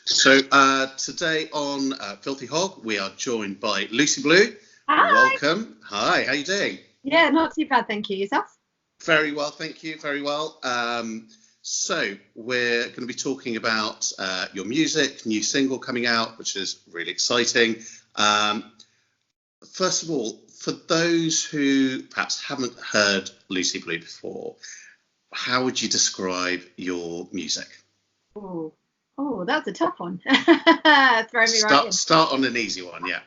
So today on Filthy Hog, we are joined by Lucy Blu. Hi. Welcome. Hi, how you doing? Yeah, not too bad, thank you. Yourself? Very well, thank you. Very well. So we're going to be talking about your music, new single coming out, which is really exciting. First of all, for those who perhaps haven't heard Lucy Blu before, how would you describe your music? Oh, that's a tough one. Throw me right in. Start on an easy one, yeah.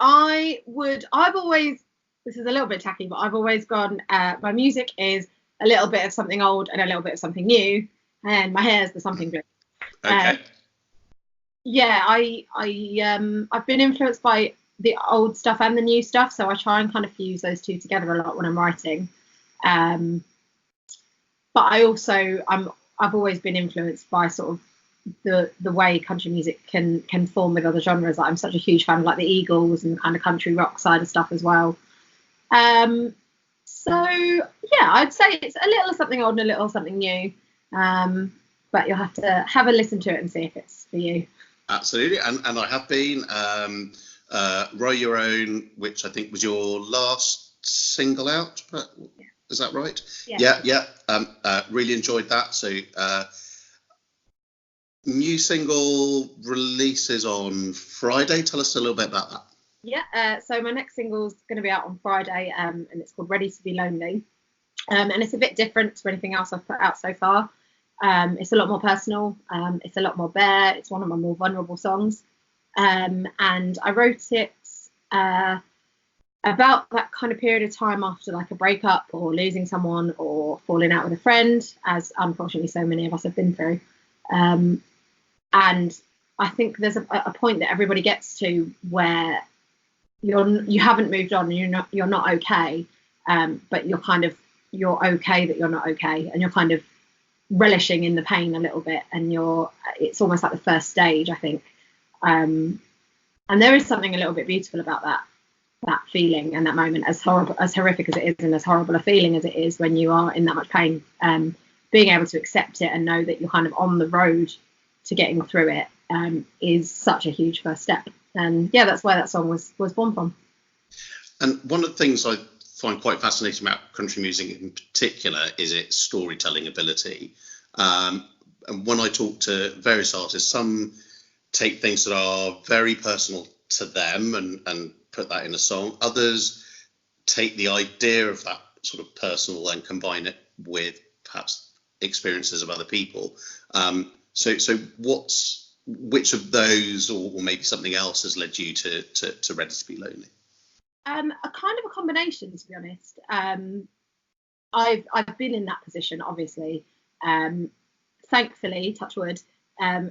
I've always, this is a little bit tacky, but I've always gone, my music is a little bit of something old and a little bit of something new, and my hair's the something blue. Okay. Yeah, I've been influenced by the old stuff and the new stuff, so I try and kind of fuse those two together a lot when I'm writing. But I've always been influenced by sort of the way country music can form with other genres. Like, I'm such a huge fan of like the Eagles and kind of country rock side of stuff as well. So yeah, I'd say it's a little something old and a little something new. But you'll have to have a listen to it and see if it's for you. Absolutely, and I have been. Row Your Own, which I think was your last single out, but Yeah. Is that right? Yeah. Really enjoyed that. So new single releases on Friday. Tell us a little bit about that. Yeah, so my next single's going to be out on Friday, and it's called Ready to Be Lonely. And it's a bit different to anything else I've put out so far. It's a lot more personal. It's a lot more bare. It's one of my more vulnerable songs. And I wrote it about that kind of period of time after like a breakup or losing someone or falling out with a friend, as unfortunately so many of us have been through. And I think there's a point that everybody gets to where you haven't moved on and you're not okay, but you're okay that you're not okay, and you're kind of relishing in the pain a little bit, and it's almost like the first stage, I think. And there is something a little bit beautiful about that feeling and that moment, as horrific as it is and as horrible a feeling as it is when you are in that much pain. Being able to accept it and know that you're kind of on the road to getting through it is such a huge first step. And yeah, that's where that song was born from. And one of the things I find quite fascinating about country music in particular is its storytelling ability. And when I talk to various artists, some take things that are very personal to them and put that in a song. Others take the idea of that sort of personal and combine it with perhaps experiences of other people. So which of those, or maybe something else, has led you to Ready to Be Lonely? A kind of a combination, to be honest. I've been in that position, obviously. Thankfully, touch wood,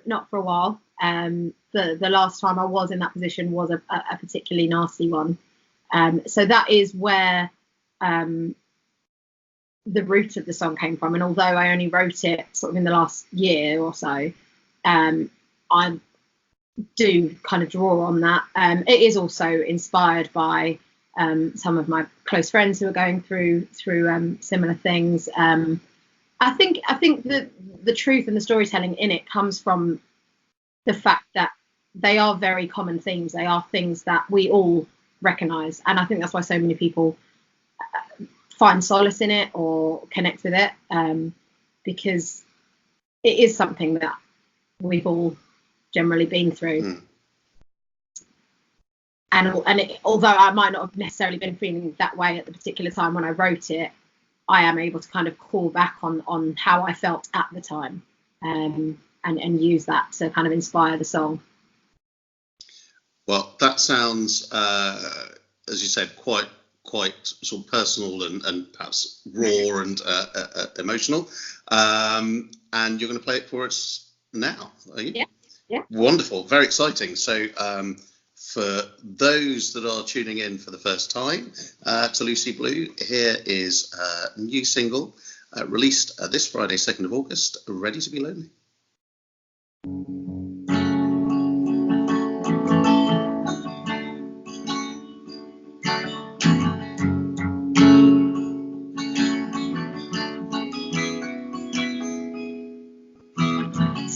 not for a while. The last time I was in that position was a particularly nasty one. So that is where the root of the song came from. And although I only wrote it sort of in the last year or so, I do kind of draw on that. It is also inspired by some of my close friends who are going through similar things. I think the truth and the storytelling in it comes from the fact that they are very common themes. They are things that we all recognise, and I think that's why so many people find solace in it or connect with it, because it is something that we've all generally been through. And although I might not have necessarily been feeling that way at the particular time when I wrote it, I am able to kind of call back on how I felt at the time, and use that to kind of inspire the song. Well, that sounds, as you said, quite sort of personal and perhaps raw and emotional. And you're going to play it for us now, are you? Yeah. Wonderful, very exciting. So for those that are tuning in for the first time to Lucy Blu, here is a new single released this Friday, 2nd of August, Ready to Be Lonely.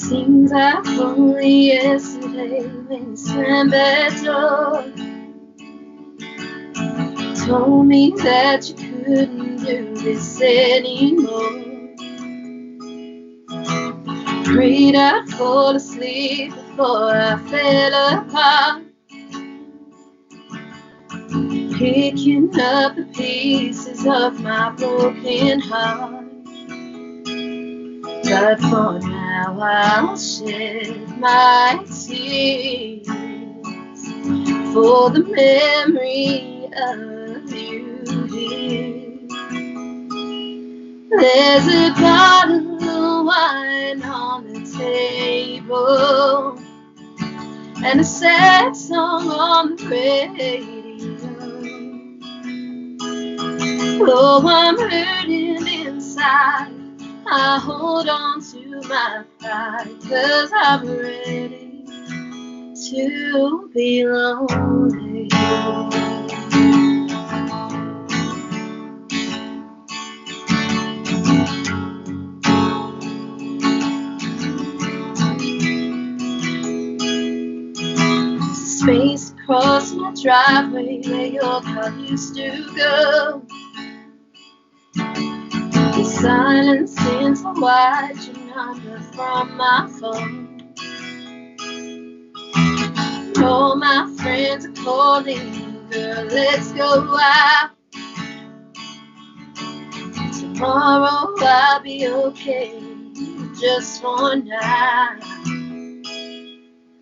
Seems like only yesterday when you slammed that door, told me that you couldn't do this anymore. Prayed I'd fall asleep before I fell apart, picking up the pieces of my broken heart. But for now I'll shed my tears for the memory of you here. There's a bottle of wine on the table and a sad song on the radio. Oh, I'm hurting inside. I hold on to my pride, 'cause I'm ready to be lonely. Space across my driveway where your car used to go. The silence since I watched your number from my phone. All my friends are calling, girl, let's go out. Tomorrow I'll be okay, just for now.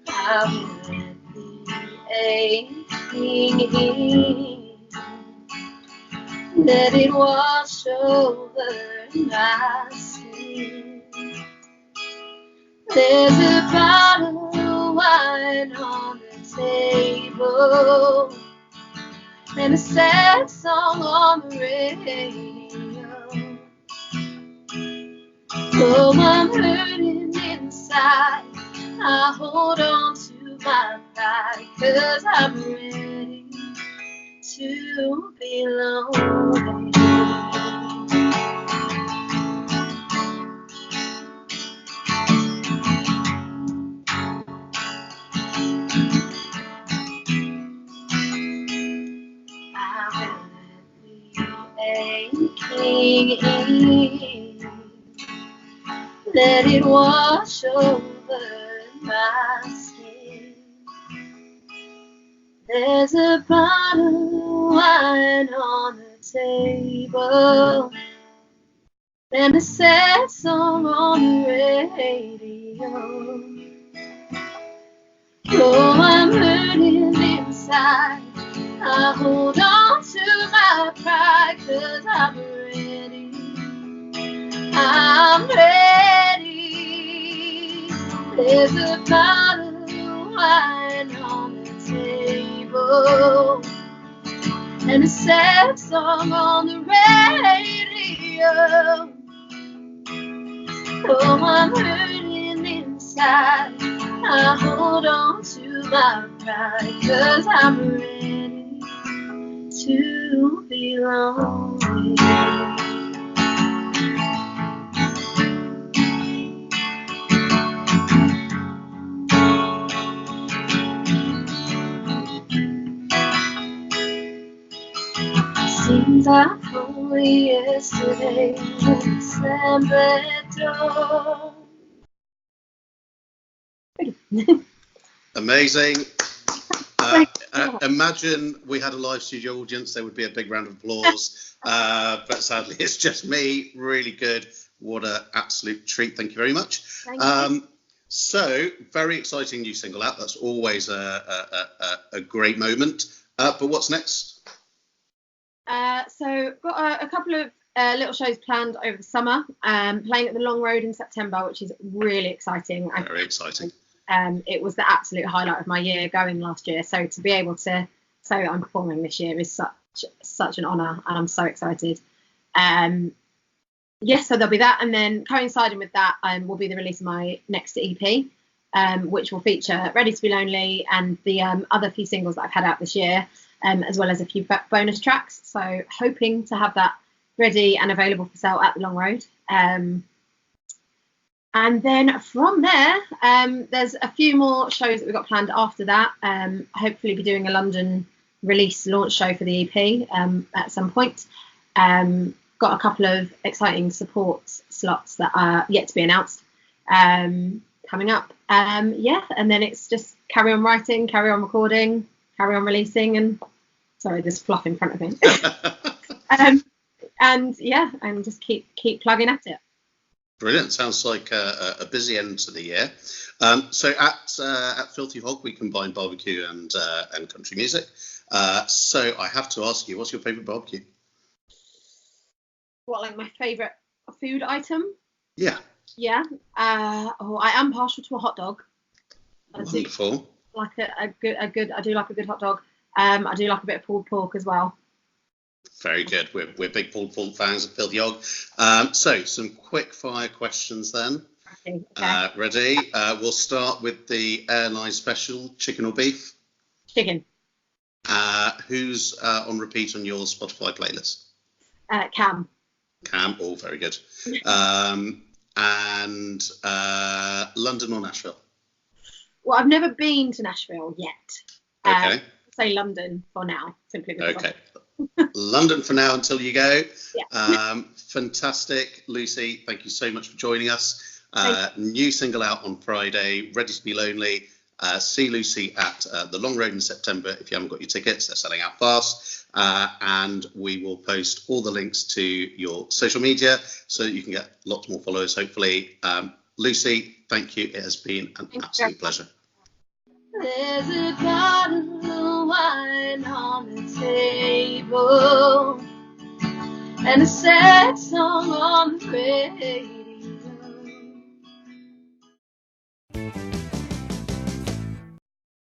I will let the aching in, let it wash over my skin. There's a bottle of wine on the table and a sad song on the radio. Oh, I'm hurting inside. I hold on to my pride, 'cause I'm ready to be lonely. Aching in, let it wash over my skin. There's a bottle of wine on the table and a sad song on the radio. Oh, I'm hurting inside. I hold on to my pride, 'cause I'm ready. I'm ready. There's a bottle of wine on the table and a sad song on the radio. Oh, I'm hurting inside. I hold on to my pride, 'cause I'm ready to be lonely. Seems like only yesterday when you slammed that door. Amazing. Imagine we had a live studio audience, there would be a big round of applause. But sadly, it's just me. Really good. What an absolute treat. Thank you very much. Thank you. So, very exciting new single out. That's always a great moment. But what's next? So, got a couple of little shows planned over the summer. Playing at the Long Road in September, which is really exciting. Very exciting. It was the absolute highlight of my year going last year. So to be able to say that I'm performing this year is such an honour, and I'm so excited. Yes, so there'll be that, and then coinciding with that will be the release of my next EP, which will feature Ready to Be Lonely and the other few singles that I've had out this year, as well as a few bonus tracks. So hoping to have that ready and available for sale at the Long Road. And then from there, there's a few more shows that we've got planned after that. Hopefully be doing a London release launch show for the EP at some point. Got a couple of exciting support slots that are yet to be announced coming up. Yeah, and then it's just carry on writing, carry on recording, carry on releasing, and sorry, there's fluff in front of me. And yeah, and just keep plugging at it. Brilliant. Sounds like a busy end to the year. So at Filthy Hog, we combine barbecue and country music. So I have to ask you, what's your favourite barbecue? What, like my favourite food item? Yeah. Yeah. I am partial to a hot dog. Wonderful. Like a good. I do like a good hot dog. I do like a bit of pulled pork as well. Very good. We're big pulled pork fans of Filthy Hog. So some quick fire questions then. Okay. Ready? We'll start with the airline special, chicken or beef? Chicken. Who's on repeat on your Spotify playlist? Cam. Cam, all very good. And London or Nashville? Well, I've never been to Nashville yet. Okay. Say London for now, simply because. Okay. London for now until you go. Yeah. Fantastic. Lucy, thank you so much for joining us. New single out on Friday, Ready to Be Lonely. See Lucy at the Long Road in September. If you haven't got your tickets, they're selling out fast. And we will post all the links to your social media so that you can get lots more followers, hopefully. Lucy, thank you. It has been an absolute pleasure. There's a bottle of wine on the table and a sad song on the radio.